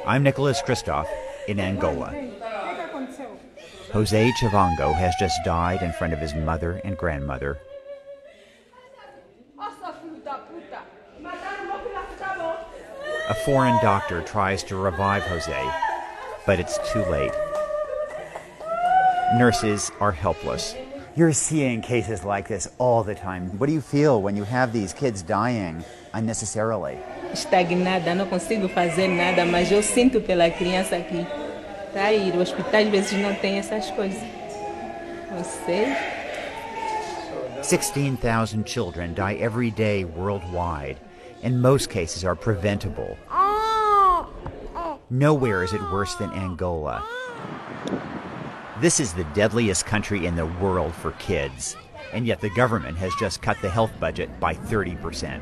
I'm Nicholas Christoph in Angola. Jose Chivango has just died in front of his mother and grandmother. A foreign doctor tries to revive Jose, but it's too late. Nurses are helpless. You're seeing cases like this all the time. What do you feel when you have these kids dying unnecessarily? Estagnada, não consigo fazer nada, mas eu sinto pela criança que está aí. O hospital às vezes não tem essas coisas. Não sei. 16,000 children die every day worldwide, and most cases are preventable. Nowhere is it worse than Angola. This is the deadliest country in the world for kids, and yet the government has just cut the health budget by 30%.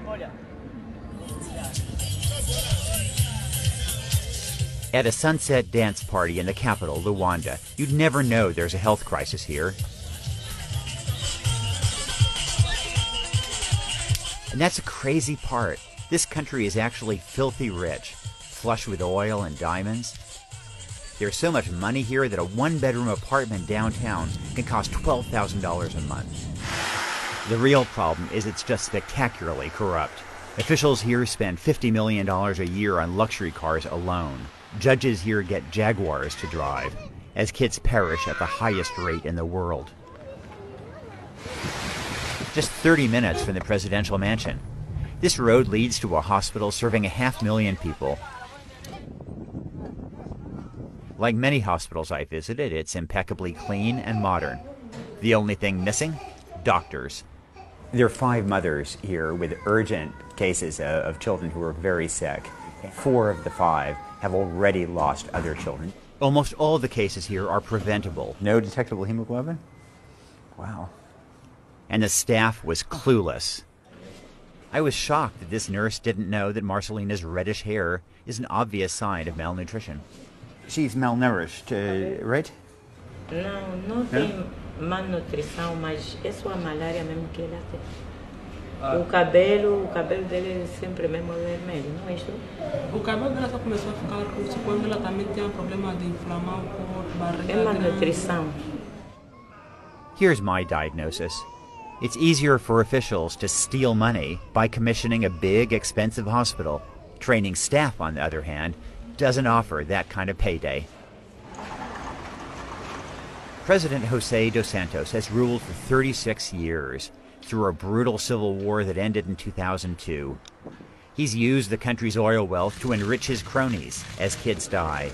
At a sunset dance party in the capital, Luanda, you'd never know there's a health crisis here. And that's a crazy part. This country is actually filthy rich, flush with oil and diamonds. There's so much money here that a one-bedroom apartment downtown can cost $12,000 a month. The real problem is it's just spectacularly corrupt. Officials here spend $50 million a year on luxury cars alone. Judges here get Jaguars to drive, as kids perish at the highest rate in the world. Just 30 minutes from the presidential mansion. This road leads to a hospital serving 500,000 people. Like many hospitals I visited, it's impeccably clean and modern. The only thing missing? Doctors. There are 5 mothers here with urgent cases of children who are very sick. 4 of the 5 have already lost other children. Almost all the cases here are preventable. No detectable hemoglobin? Wow. And the staff was clueless. I was shocked that this nurse didn't know that Marcelina's reddish hair is an obvious sign of malnutrition. She's malnourished, right? Não tem malnutrição, mas é só a malária mesmo que ela tem. O cabelo dele é sempre mesmo vermelho, não é isso? O cabelo dela só começou a ficar roxo quando ela também tem um problema de inflamar o corpo, barriga. É malnutrição. Here's my diagnosis. It's easier for officials to steal money by commissioning a big, expensive hospital. Training staff, on the other hand, doesn't offer that kind of payday. President Jose dos Santos has ruled for 36 years through a brutal civil war that ended in 2002. He's used the country's oil wealth to enrich his cronies as kids die.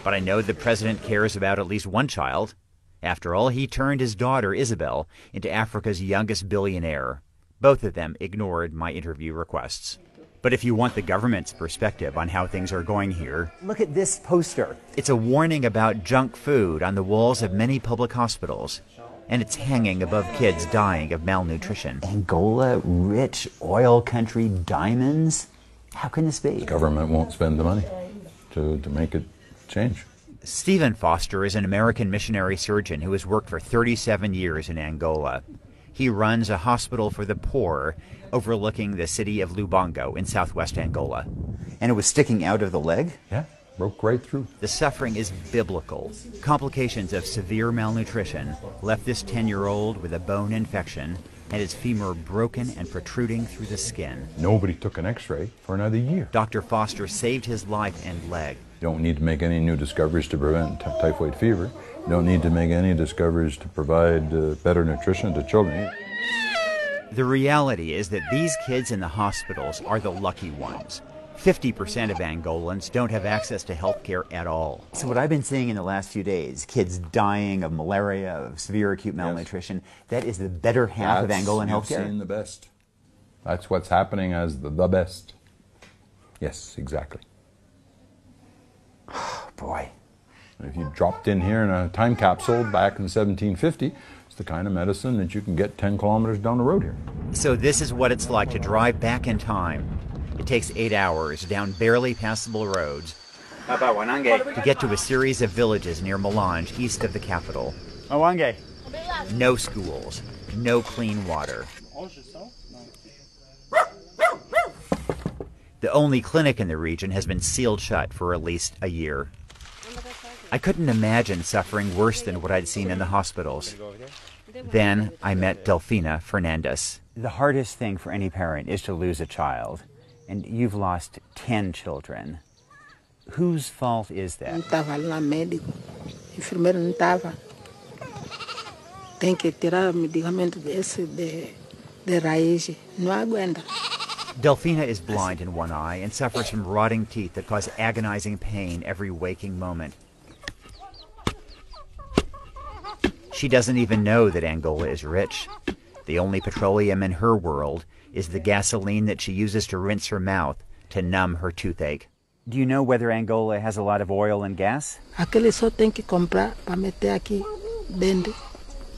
But I know the president cares about at least one child. After all, he turned his daughter, Isabel, into Africa's youngest billionaire. Both of them ignored my interview requests. But if you want the government's perspective on how things are going here, look at this poster. It's a warning about junk food on the walls of many public hospitals, and it's hanging above kids dying of malnutrition. Angola, rich oil country, diamonds? How can this be? The government won't spend the money to make it change. Stephen Foster is an American missionary surgeon who has worked for 37 years in Angola. He runs a hospital for the poor overlooking the city of Lubango in southwest Angola. And it was sticking out of the leg? Yeah, broke right through. The suffering is biblical. Complications of severe malnutrition left this 10-year-old with a bone infection and his femur broken and protruding through the skin. Nobody took an x-ray for another year. Dr. Foster saved his life and leg. You don't need to make any new discoveries to prevent typhoid fever. You don't need to make any discoveries to provide better nutrition to children. The reality is that these kids in the hospitals are the lucky ones. 50% of Angolans don't have access to health care at all. So what I've been seeing in the last few days, kids dying of malaria, of severe acute malnutrition, that is the better half of Angolan health care. You've seen the best. That's what's happening as the best. Yes, exactly. Boy. If you dropped in here in a time capsule back in 1750, it's the kind of medicine that you can get 10 kilometers down the road here. So this is what it's like to drive back in time. It takes 8 hours down barely passable roads to get to a series of villages near Melange, east of the capital. No schools, no clean water. The only clinic in the region has been sealed shut for at least a year. I couldn't imagine suffering worse than what I'd seen in the hospitals. Then I met Delfina Fernandez. The hardest thing for any parent is to lose a child, and you've lost 10 children. Whose fault is that? Não estava lá médico, enfermeiro não estava. Tem que tirar medicamento desse de raiz, não aguenta. Delfina is blind in one eye and suffers from rotting teeth that cause agonizing pain every waking moment. She doesn't even know that Angola is rich. The only petroleum in her world is the gasoline that she uses to rinse her mouth to numb her toothache. Do you know whether Angola has a lot of oil and gas? Aquele só tem que comprar para meter aqui dentro,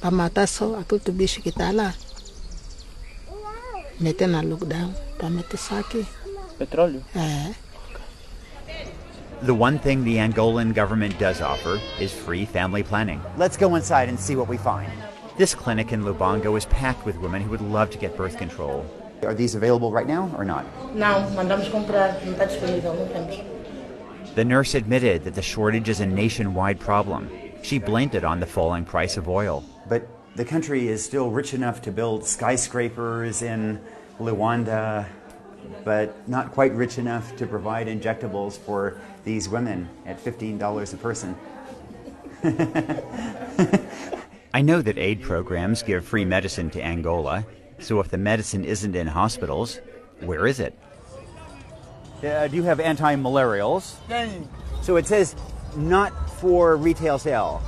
para matar só aquele bicho que está lá. Meter na lockdown, para meter só aqui. Petróleo? É. The one thing the Angolan government does offer is free family planning. Let's go inside and see what we find. This clinic in Lubango is packed with women who would love to get birth control. Are these available right now or not? Não, mandamos comprar, não está disponível, não temos. The nurse admitted that the shortage is a nationwide problem. She blamed it on the falling price of oil. But the country is still rich enough to build skyscrapers in Luanda, but not quite rich enough to provide injectables for these women at $15 a person. I know that aid programs give free medicine to Angola, so if the medicine isn't in hospitals, where is it? Do you have anti-malarials? So it says not for retail sale.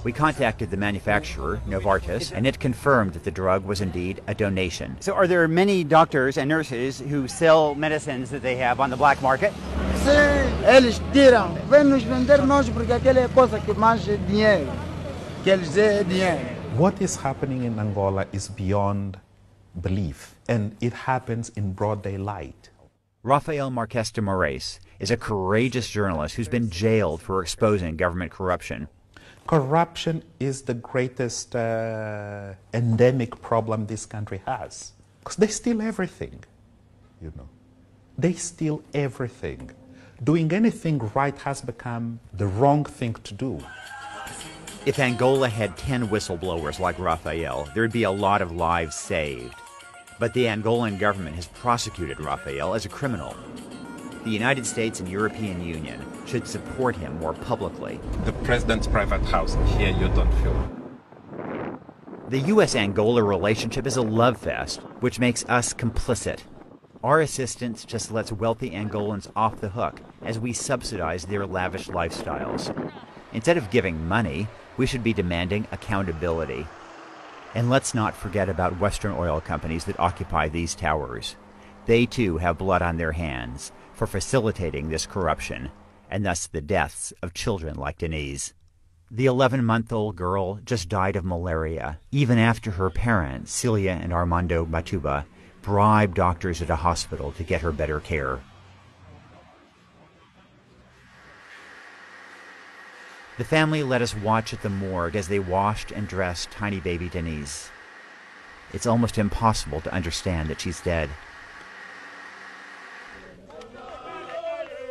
We contacted the manufacturer, Novartis, and it confirmed that the drug was indeed a donation. So are there many doctors and nurses who sell medicines that they have on the black market? Se eles tiram, vem nos vender nós porque aquela é coisa que mais dinheiro, que eles é dinheiro. What is happening in Angola is beyond belief, and it happens in broad daylight. Rafael Marques de Moraes is a courageous journalist who's been jailed for exposing government corruption. Corruption is the greatest endemic problem this country has. Because they steal everything, you know. They steal everything. Doing anything right has become the wrong thing to do. If Angola had 10 whistleblowers like Rafael, there'd be a lot of lives saved. But the Angolan government has prosecuted Rafael as a criminal. The United States and European Union should support him more publicly. The president's private house, here you don't feel. The U.S.-Angola relationship is a love fest, which makes us complicit. Our assistance just lets wealthy Angolans off the hook as we subsidize their lavish lifestyles. Instead of giving money, we should be demanding accountability. And let's not forget about Western oil companies that occupy these towers. They too have blood on their hands for facilitating this corruption, and thus the deaths of children like Denise. The 11-month-old girl just died of malaria, even after her parents, Celia and Armando Matuba, bribed doctors at a hospital to get her better care. The family let us watch at the morgue as they washed and dressed tiny baby Denise. It's almost impossible to understand that she's dead.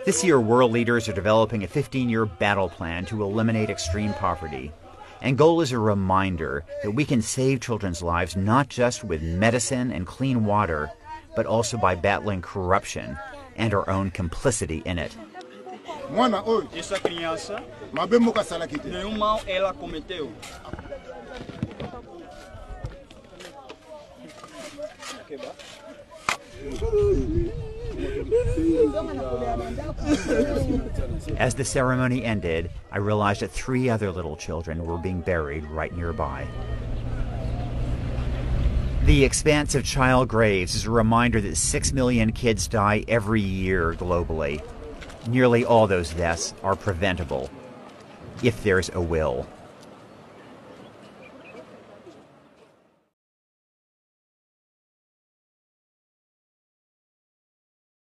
This year, world leaders are developing a 15-year battle plan to eliminate extreme poverty. Angola is a reminder that we can save children's lives not just with medicine and clean water, but also by battling corruption and our own complicity in it. Essa criança, nenhum mal ela cometeu. As the ceremony ended, I realized that 3 other little children were being buried right nearby. The expanse of child graves is a reminder that 6 million kids die every year globally. Nearly all those deaths are preventable, if there's a will.